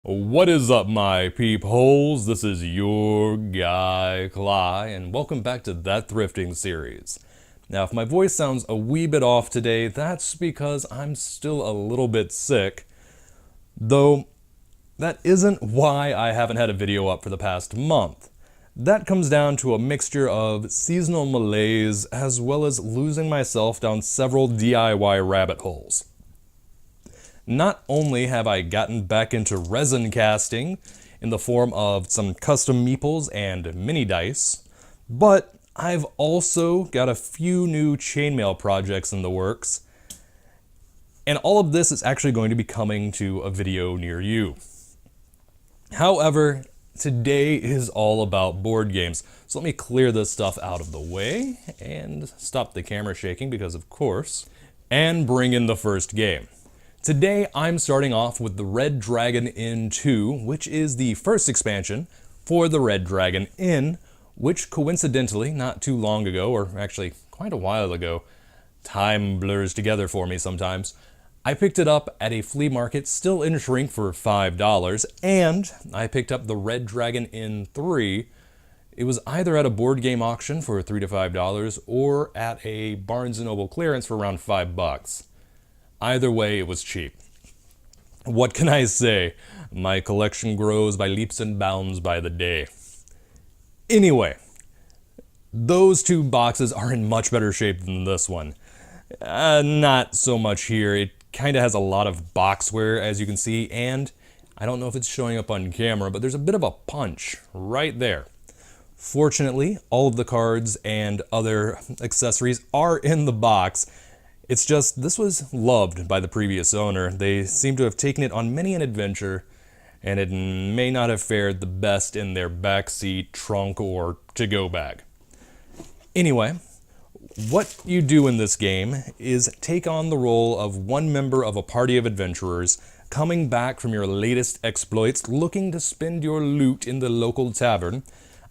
What is up, my peepholes? This is your guy, Cly, and welcome back to That Thrifting Series. Now, if my voice sounds a wee bit off today, that's because I'm still a little bit sick, though that isn't why I haven't had a video up for the past month. That comes down to a mixture of seasonal malaise as well as losing myself down several DIY rabbit holes. Not only have I gotten back into resin casting in the form of some custom meeples and mini dice, but I've also got a few new chainmail projects in the works, and all of this is actually going to be coming to a video near you. However, today is all about board games, so let me clear this stuff out of the way and stop the camera shaking because of course, and bring in the first game. Today, I'm starting off with the Red Dragon Inn 2, which is the first expansion for the Red Dragon Inn, which coincidentally, not too long ago, or actually quite a while ago, time blurs together for me sometimes, I picked it up at a flea market still in shrink for $5, and I picked up the Red Dragon Inn 3. It was either at a board game auction for $3 to $5 or at a Barnes & Noble clearance for around $5. Either way, it was cheap. What can I say? My collection grows by leaps and bounds by the day. Anyway, those two boxes are in much better shape than this one. Not so much here. It kind of has a lot of boxware, as you can see, and I don't know if it's showing up on camera, but there's a bit of a punch right there. Fortunately, all of the cards and other accessories are in the box. It's just, this was loved by the previous owner. They seem to have taken it on many an adventure, and it may not have fared the best in their backseat, trunk, or to-go bag. Anyway, what you do in this game is take on the role of one member of a party of adventurers coming back from your latest exploits, looking to spend your loot in the local tavern,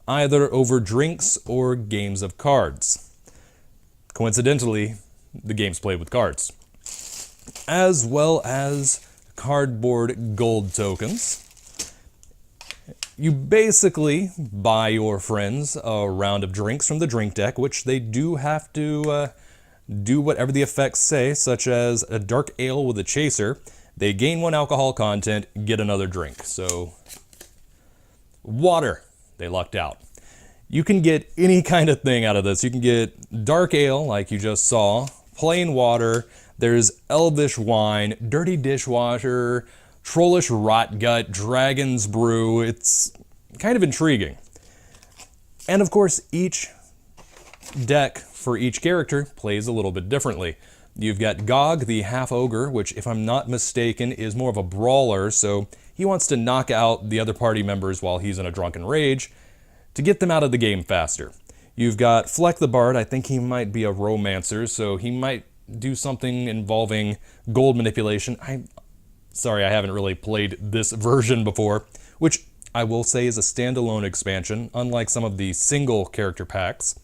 either over drinks or games of cards. Coincidentally, the game's played with cards, as well as cardboard gold tokens. You basically buy your friends a round of drinks from the drink deck, which they do have to do whatever the effects say, such as a dark ale with a chaser. They gain 1 alcohol content, get another drink. So, water, they lucked out. You can get any kind of thing out of this. You can get dark ale, like you just saw, plain water, there's elvish wine, dirty dishwasher, trollish rot gut, dragon's brew. It's kind of intriguing. And of course, each deck for each character plays a little bit differently. You've got Gog, the half-ogre, which, if I'm not mistaken, is more of a brawler, so he wants to knock out the other party members while he's in a drunken rage to get them out of the game faster. You've got Fleck the Bard. I think he might be a romancer, so he might do something involving gold manipulation. Sorry, I haven't really played this version before, which I will say is a standalone expansion, unlike some of the single character packs.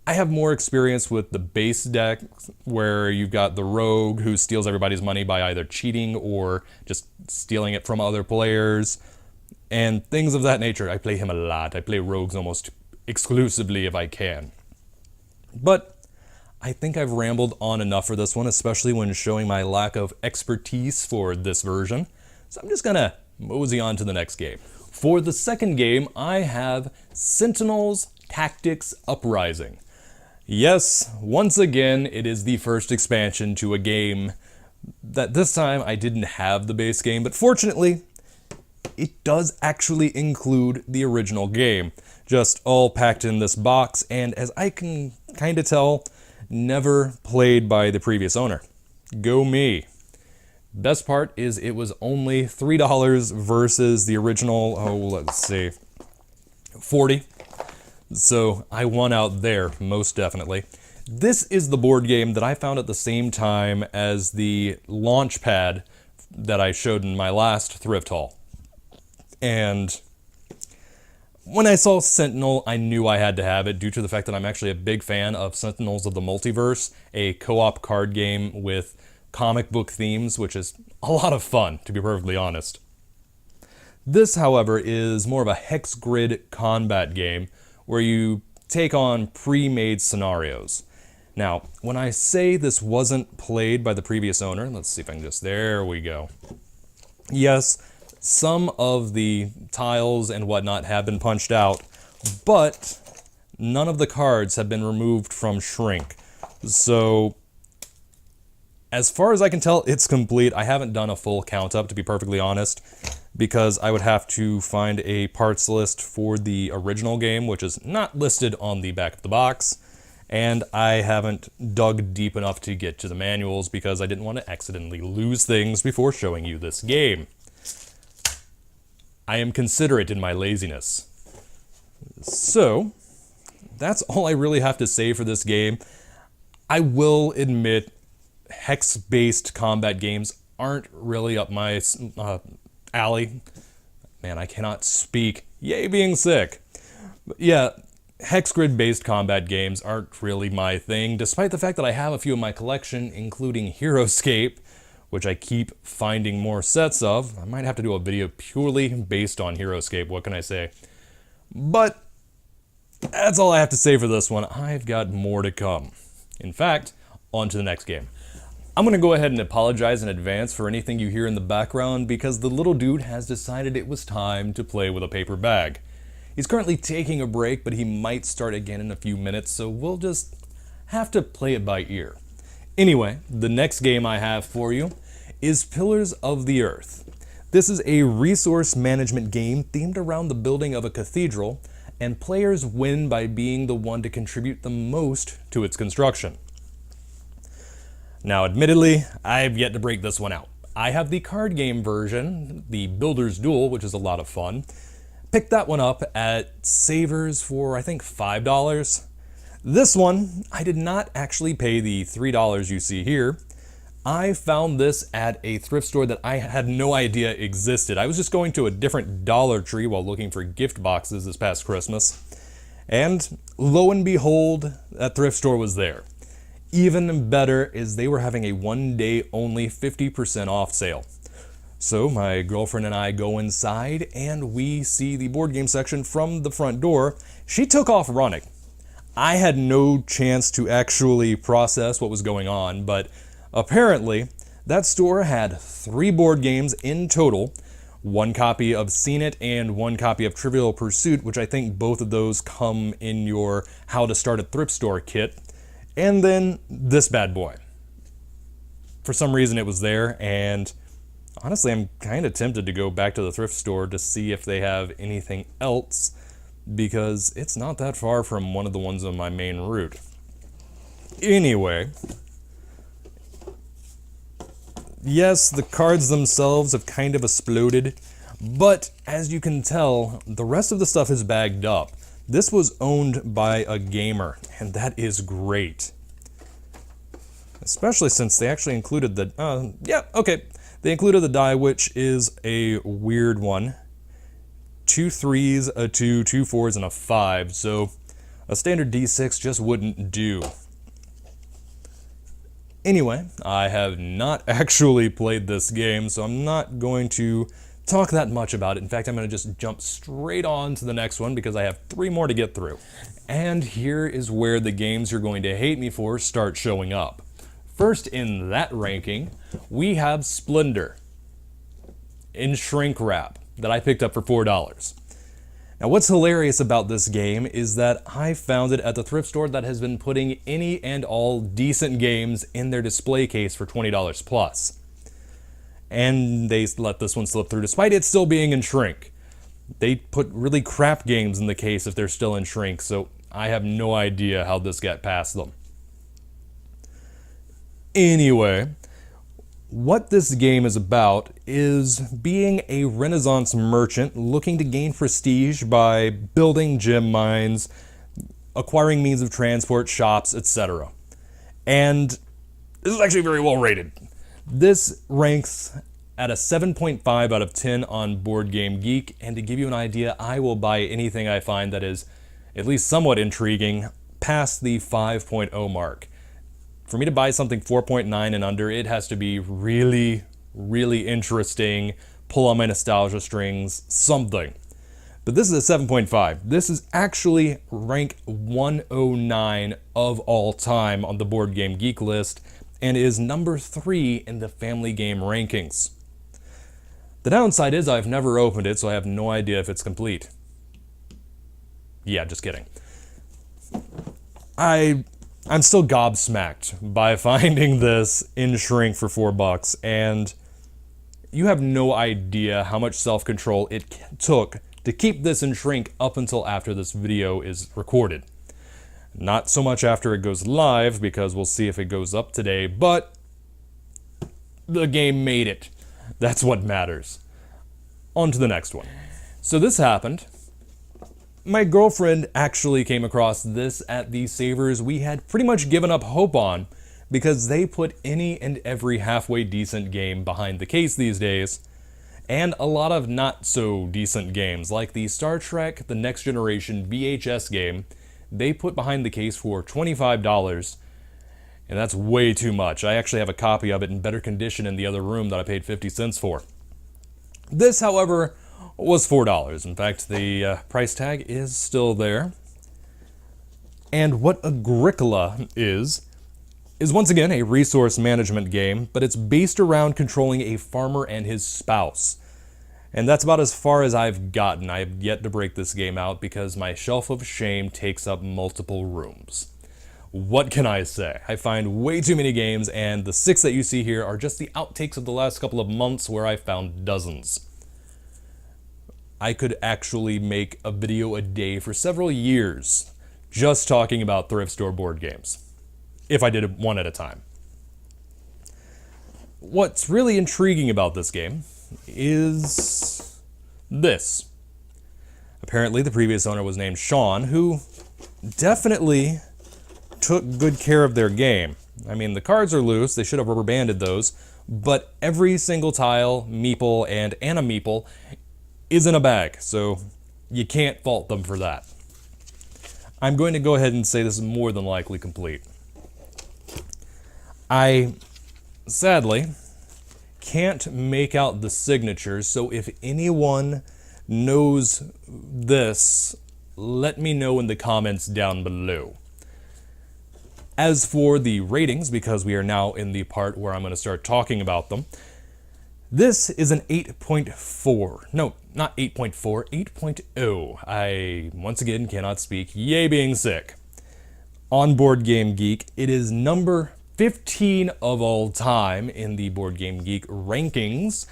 I have more experience with the base deck, where you've got the rogue who steals everybody's money by either cheating or just stealing it from other players, and things of that nature. I play him a lot. I play rogues almost exclusively if I can. But I think I've rambled on enough for this one, especially when showing my lack of expertise for this version. So I'm just gonna mosey on to the next game. For the second game, I have Sentinels Tactics Uprising. Yes, once again, it is the first expansion to a game that this time I didn't have the base game, but fortunately, it does actually include the original game, just all packed in this box, and as I can kind of tell, never played by the previous owner. Go me. Best part is it was only $3 versus the original, let's see, $40. So I won out there, most definitely. This is the board game that I found at the same time as the launch pad that I showed in my last thrift haul. And when I saw Sentinel, I knew I had to have it due to the fact that I'm actually a big fan of Sentinels of the Multiverse, a co-op card game with comic book themes, which is a lot of fun, to be perfectly honest. This, however, is more of a hex grid combat game where you take on pre-made scenarios. Now, when I say this wasn't played by the previous owner, let's see if I can just, there we go. Yes, some of the tiles and whatnot have been punched out, but none of the cards have been removed from shrink. So, as far as I can tell, it's complete. I haven't done a full count up, to be perfectly honest, because I would have to find a parts list for the original game, which is not listed on the back of the box. And I haven't dug deep enough to get to the manuals because I didn't want to accidentally lose things before showing you this game. I am considerate in my laziness. So, that's all I really have to say for this game. I will admit, hex-based combat games aren't really up my alley. Man, I cannot speak. Yay, being sick. But yeah, hex grid-based combat games aren't really my thing, despite the fact that I have a few in my collection, including HeroQuest, which I keep finding more sets of. I might have to do a video purely based on HeroQuest, what can I say? But that's all I have to say for this one. I've got more to come. In fact, on to the next game. I'm going to go ahead and apologize in advance for anything you hear in the background because the little dude has decided it was time to play with a paper bag. He's currently taking a break, but he might start again in a few minutes, so we'll just have to play it by ear. Anyway, the next game I have for you is Pillars of the Earth. This is a resource management game themed around the building of a cathedral, and players win by being the one to contribute the most to its construction. Now, admittedly, I've yet to break this one out. I have the card game version, the Builder's Duel, which is a lot of fun. Picked that one up at Savers for, I think, $5. This one, I did not actually pay the $3 you see here. I found this at a thrift store that I had no idea existed. I was just going to a different Dollar Tree while looking for gift boxes this past Christmas. And lo and behold, that thrift store was there. Even better is they were having a one-day only 50% off sale. So my girlfriend and I go inside and we see the board game section from the front door. She took off running. I had no chance to actually process what was going on, but apparently that store had 3 board games in total, 1 copy of Seen It and 1 copy of Trivial Pursuit, which I think both of those come in your How to Start a Thrift Store kit, and then this bad boy. For some reason it was there, and honestly, I'm kind of tempted to go back to the thrift store to see if they have anything else, because it's not that far from one of the ones on my main route. Anyway, yes, the cards themselves have kind of exploded, but as you can tell, the rest of the stuff is bagged up. This was owned by a gamer, and that is great. Especially since they actually included the, they included the die, which is a weird one. 2 3s, a 2, 2 4s, and a 5, so a standard D6 just wouldn't do. Anyway, I have not actually played this game, so I'm not going to talk that much about it. In fact, I'm going to just jump straight on to the next one because I have 3 more to get through. And here is where the games you're going to hate me for start showing up. First in that ranking, we have Splendor in shrink wrap that I picked up for $4. Now what's hilarious about this game is that I found it at the thrift store that has been putting any and all decent games in their display case for $20 plus. And they let this one slip through despite it still being in shrink. They put really crap games in the case if they're still in shrink, so I have no idea how this got past them. Anyway, what this game is about is being a Renaissance merchant looking to gain prestige by building gem mines, acquiring means of transport, shops, etc. And this is actually very well rated. This ranks at a 7.5 out of 10 on Board Game Geek, and to give you an idea, I will buy anything I find that is at least somewhat intriguing past the 5.0 mark. For me to buy something 4.9 and under, it has to be really, really interesting, pull on my nostalgia strings, something. But this is a 7.5. This is actually rank 109 of all time on the Board Game Geek list and is number 3 in the family game rankings. The downside is I've never opened it, so I have no idea if it's complete. Yeah, just kidding. I'm still gobsmacked by finding this in shrink for $4, and you have no idea how much self-control it took to keep this in shrink up until after this video is recorded. Not so much after it goes live, because we'll see if it goes up today, but the game made it. That's what matters. On to the next one. So this happened. My girlfriend actually came across this at the savers we had pretty much given up hope on, because they put any and every halfway decent game behind the case these days, and a lot of not so decent games, like the Star Trek The Next Generation VHS game, they put behind the case for $25, and that's way too much. I actually have a copy of it in better condition in the other room that I paid 50 cents for. This, however, was $4. In fact, the price tag is still there. And what Agricola is once again a resource management game, but it's based around controlling a farmer and his spouse. And that's about as far as I've gotten. I have yet to break this game out because my shelf of shame takes up multiple rooms. What can I say? I find way too many games, and the 6 that you see here are just the outtakes of the last couple of months where I found dozens. I could actually make a video a day for several years just talking about thrift store board games, if I did it one at a time. What's really intriguing about this game is this. Apparently the previous owner was named Sean, who definitely took good care of their game. I mean, the cards are loose, they should have rubber banded those, but every single tile, meeple, and meeple is in a bag, so you can't fault them for that. I'm going to go ahead and say this is more than likely complete. I, sadly, can't make out the signatures, so if anyone knows this, let me know in the comments down below. As for the ratings, because we are now in the part where I'm going to start talking about them, this is an 8.4. No, not 8.4, 8.0. I, once again, cannot speak, yay being sick. On Board Game Geek, it is number 15 of all time in the Board Game Geek rankings,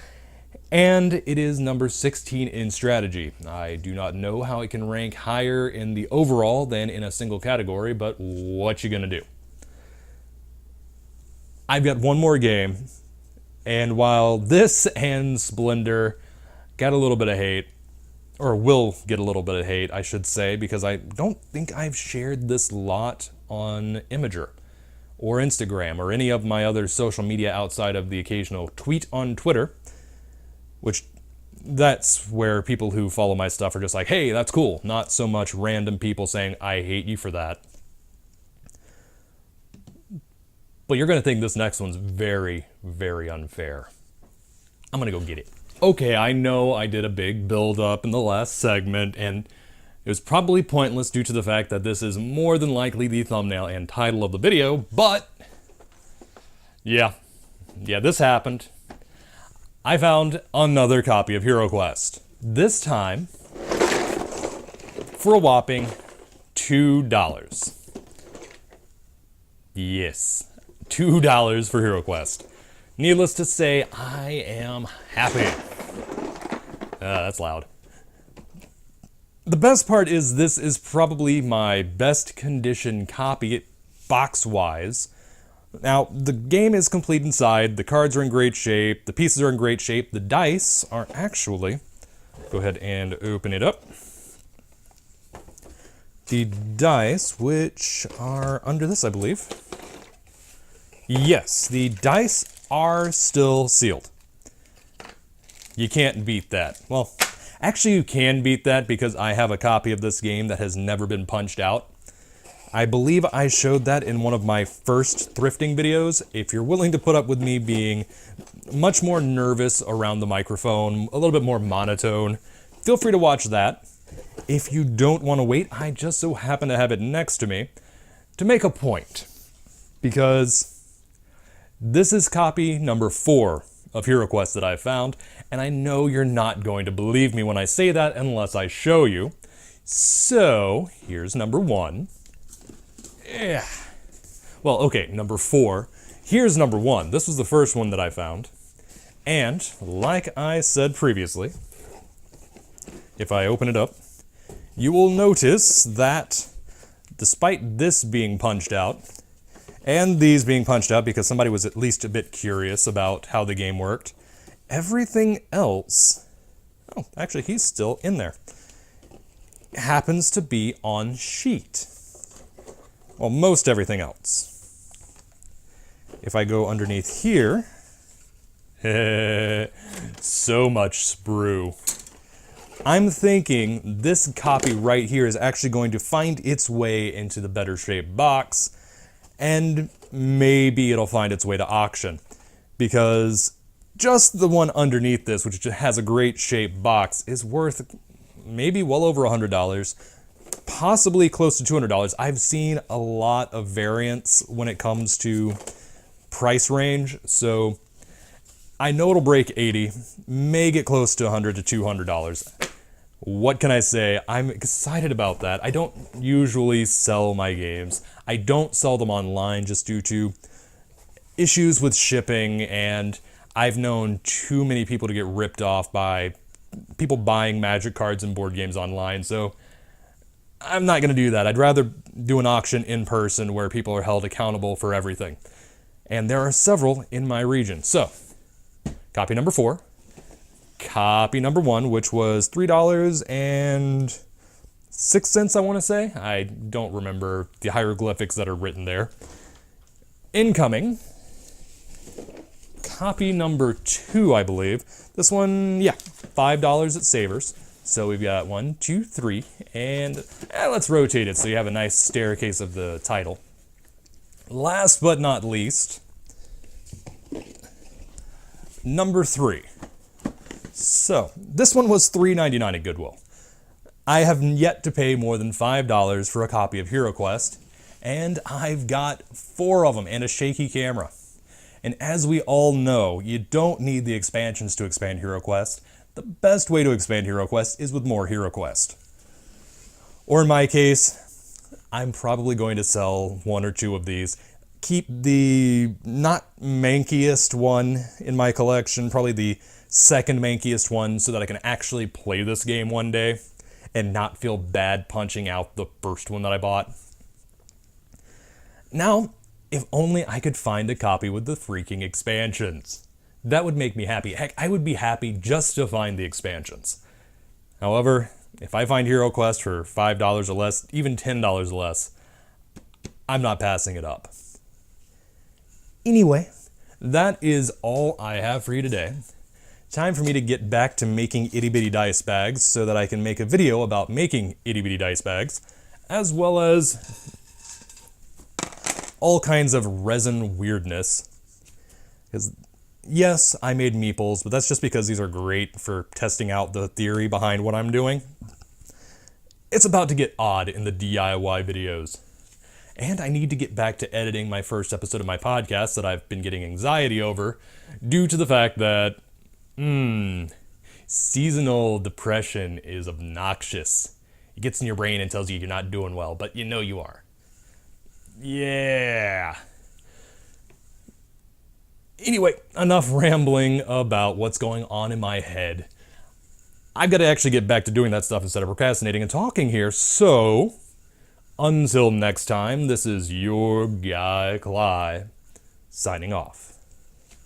and it is number 16 in strategy. I do not know how it can rank higher in the overall than in a single category, but what you gonna do? I've got one more game, and while this and Splendor got a little bit of hate, or will get a little bit of hate, I should say, because I don't think I've shared this lot on Imager or Instagram or any of my other social media outside of the occasional tweet on Twitter, which that's where people who follow my stuff are just like, hey, that's cool. Not so much random people saying, I hate you for that. But you're going to think this next one's very, very unfair. I'm going to go get it. Okay, I know I did a big build-up in the last segment, and it was probably pointless due to the fact that this is more than likely the thumbnail and title of the video, but yeah, this happened. I found another copy of HeroQuest. This time for a whopping $2. Yes, $2 for HeroQuest. Needless to say, I am happy. That's loud. The best part is this is probably my best condition copy, box-wise. Now, the game is complete inside, the cards are in great shape, the pieces are in great shape, the dice are actually... Go ahead and open it up. The dice, which are under this, I believe. Yes, the dice are still sealed. You can't beat that. Well, actually you can beat that because I have a copy of this game that has never been punched out. I believe I showed that in one of my first thrifting videos. If you're willing to put up with me being much more nervous around the microphone, a little bit more monotone, feel free to watch that. If you don't want to wait, I just so happen to have it next to me to make a point. Because this is copy number 4 of HeroQuest that I found, and I know you're not going to believe me when I say that unless I show you. So, here's number 1. Yeah. Well, okay, number 4. Here's number 1. This was the first one that I found. And, like I said previously, if I open it up, you will notice that despite this being punched out, and these being punched out because somebody was at least a bit curious about how the game worked, everything else, oh, actually he's still in there, happens to be on sheet. Well, most everything else. If I go underneath here, so much sprue. I'm thinking this copy right here is actually going to find its way into the better shaped box, and maybe it'll find its way to auction. Because just the one underneath this, which has a great shaped box, is worth maybe well over $100, possibly close to $200. I've seen a lot of variance when it comes to price range, so I know it'll break 80, may get close to $100 to $200. What can I say? I'm excited about that. I don't usually sell my games. I don't sell them online just due to issues with shipping, and I've known too many people to get ripped off by people buying Magic cards and board games online, so I'm not going to do that. I'd rather do an auction in person where people are held accountable for everything. And there are several in my region. So, copy number 4. Copy number 1, which was $3.06, I want to say. I don't remember the hieroglyphics that are written there. Incoming. Copy number 2, I believe. This one, yeah, $5 at Savers. So we've got 1, 2, 3, and let's rotate it so you have a nice staircase of the title. Last but not least, number 3. So, this one was $3.99 at Goodwill. I have yet to pay more than $5 for a copy of HeroQuest, and I've got 4 of them and a shaky camera. And as we all know, you don't need the expansions to expand HeroQuest. The best way to expand HeroQuest is with more HeroQuest. Or in my case, I'm probably going to sell 1 or 2 of these. Keep the not mankiest one in my collection, probably the second mankiest one, so that I can actually play this game one day and not feel bad punching out the first one that I bought. Now, if only I could find a copy with the freaking expansions. That would make me happy. Heck, I would be happy just to find the expansions. However, if I find HeroQuest for $5 or less, even $10 or less, I'm not passing it up. Anyway, that is all I have for you today. Time for me to get back to making itty-bitty dice bags so that I can make a video about making itty-bitty dice bags, as well as all kinds of resin weirdness. Because, yes, I made meeples, but that's just because these are great for testing out the theory behind what I'm doing. It's about to get odd in the DIY videos. And I need to get back to editing my first episode of my podcast that I've been getting anxiety over, due to the fact that seasonal depression is obnoxious. It gets in your brain and tells you you're not doing well, but you know you are. Yeah. Anyway, enough rambling about what's going on in my head. I've got to actually get back to doing that stuff instead of procrastinating and talking here, so until next time, this is your guy, Cly, signing off.